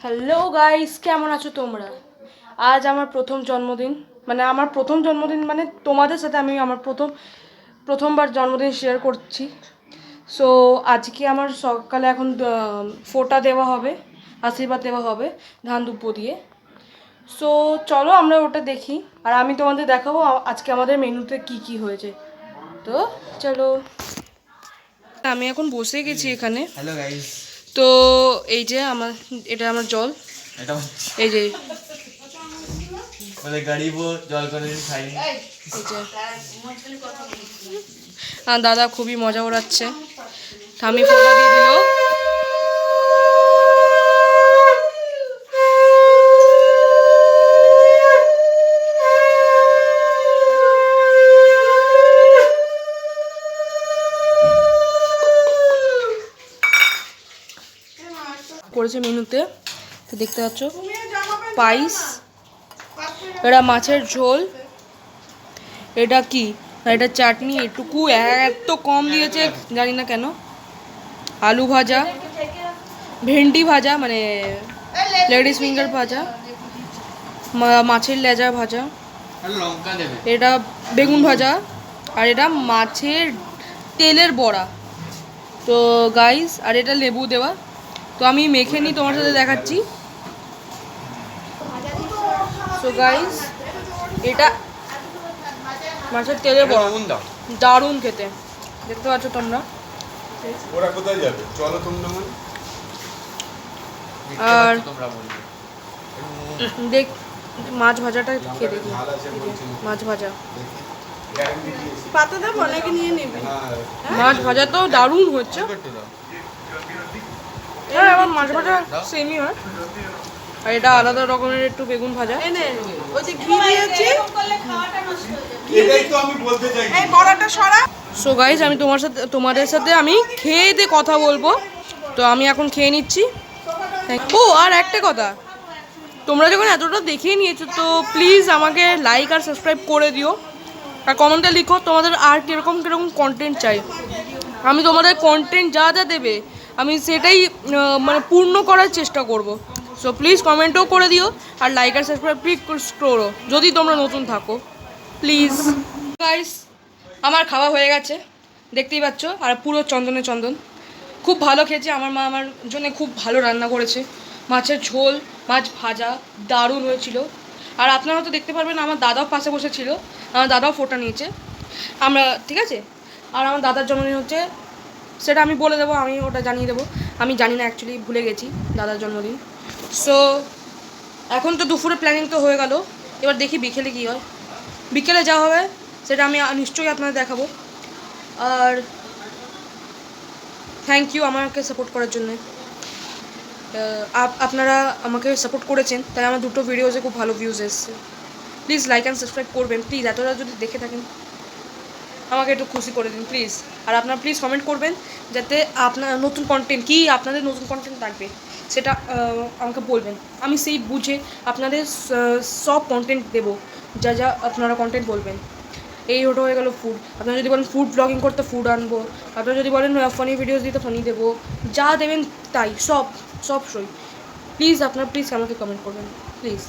Hello guys, কেমন আছো তোমরা? আজ আমার প্রথম জন্মদিন, মানে তোমাদের সাথে আমি আমার প্রথমবার জন্মদিন শেয়ার করছি। সো আজকে আমার সকালে এখন ফোঁটা দেওয়া হবে, আশীর্বাদ দেওয়া হবে ধান দুব্বো দিয়ে। সো চলো আমরা ওটা দেখি, আর আমি তোমাদের দেখাবো আজকে আমাদের মেনুতে কি কি হয়েছে। তো চলো, আমি এখন বসে গেছি এখানে। হ্যালো গাইস, তো এই যে এটা আমার জল, এটা এই যে বলে গাড়িবো জল করে খাই। দাদা খুবই মজা ওড়াচ্ছে। ঠামি ফোঁটা দিয়ে দিল। করেছে মেনুতে, তো দেখতে পাচ্ছ পায়েস, এটা মাছের ঝোল, এটা কি, এটা চাটনি, এটুকু এত কম দিয়েছে জানি না কেন, আলু ভাজা, ভেন্ডি ভাজা মানে লেডিস ফিঙ্গার ভাজা, মাছের লেজা ভাজা, এটা বেগুন ভাজা, আর এটা মাছের তেলের বড়া। তো গাইস, আর এটা লেবু দেওয়া। তো আমি মেখে নিই, তোমার সাথে দেখাচ্ছি। সো গাইস, এটা মাছের তেলে বড়া, দারুণ খেতে, দেখতে পাচ্ছ তোমরা। ওরা কোথায় যাবে? চলো তোমরা। আর দেখ, মাছ ভাজাটা খেয়ে দেখি, মাছ ভাজা, পাতাটা বলাকে নিয়ে নেবে। মাছ ভাজা তো দারুণ হচ্ছে। হ্যাঁ, আমার মাছ ভাজা সেমই হয়, আর এটা আলাদা রকমের একটু বেগুন ভাজা। এনে ওই যে ঘি দিয়েছি, এটাই তো আমি বলতে চাইছি। এই বড়াটা সরা। সো গাইস, আমি তোমাদের সাথে আমি খেয়ে দিয়ে কথা বলবো। তো আমি এখন খেয়ে নিচ্ছি। ও, আর একটা কথা, তোমরা যখন এতটা দেখিয়ে নিয়েছো, তো প্লিজ আমাকে লাইক আর সাবস্ক্রাইব করে দিও, আর কমেন্টে লিখো তোমাদের আর কীরকম কন্টেন্ট চাই। আমি তোমাদের কন্টেন্ট যা যা দেবে আমি সেটাই মানে পূর্ণ করার চেষ্টা করব। সো প্লিজ কমেন্টও করে দিও, আর লাইক আর সাবস্ক্রাইব প্লিজ করো যদি তোমরা নতুন থাকো, প্লিজ। গাইস, আমার খাওয়া হয়ে গেছে, দেখতেই পাচ্ছ, আর পুরো চন্দনে চন্দন। খুব ভালো খেয়েছে, আমার মা আমার জন্য খুব ভালো রান্না করেছে। মাছের ঝোল, মাছ ভাজা দারুণ হয়েছিল। আর আপনারা তো দেখতে পারবেন, আমার দাদাও পাশে বসেছিল, আমার দাদাও ফোঁটা নিয়েছে। আমরা ঠিক আছে। আর আমার দাদার জন্মদিন হচ্ছে, সেটা আমি বলে দেবো, আমি ওটা জানিয়ে দেবো। আমি জানি না, অ্যাকচুয়ালি ভুলে গেছি দাদার জন্মদিন। সো এখন তো দুপুরে প্ল্যানিং তো হয়ে গেল, এবার দেখি বিকেলে কী হয়। বিকেলে যা হবে সেটা আমি নিশ্চয়ই আপনাদের দেখাবো। আর থ্যাংক ইউ আমাকে সাপোর্ট করার জন্যে। আপনারা আমাকে সাপোর্ট করেছেন, তাই আমার দুটো ভিডিওসে খুব ভালো ভিউজ এসছে। প্লিজ লাইক অ্যান্ড সাবস্ক্রাইব করবেন, প্লিজ। এতটা যদি দেখে থাকেন আমাকে একটু খুশি করে দিন প্লিজ। আর আপনারা প্লিজ কমেন্ট করবেন, যাতে আপনার নতুন কন্টেন্ট কি, আপনাদের নতুন কন্টেন্ট থাকবে সেটা আমাকে বলবেন। আমি সেই বুঝে আপনাদের সব কন্টেন্ট দেবো, যা যা আপনারা কন্টেন্ট বলবেন। এই ওটা হয়ে গেল ফুড। আপনারা যদি বলেন ফুড ব্লগিং করতে, ফুড আনবো। আপনারা যদি বলেন ফানি ভিডিওস দিতে, ফানি দেবো। যা দেবেন তাই, সব সই। প্লিজ আপনারা প্লিজ আমাকে কমেন্ট করবেন, প্লিজ।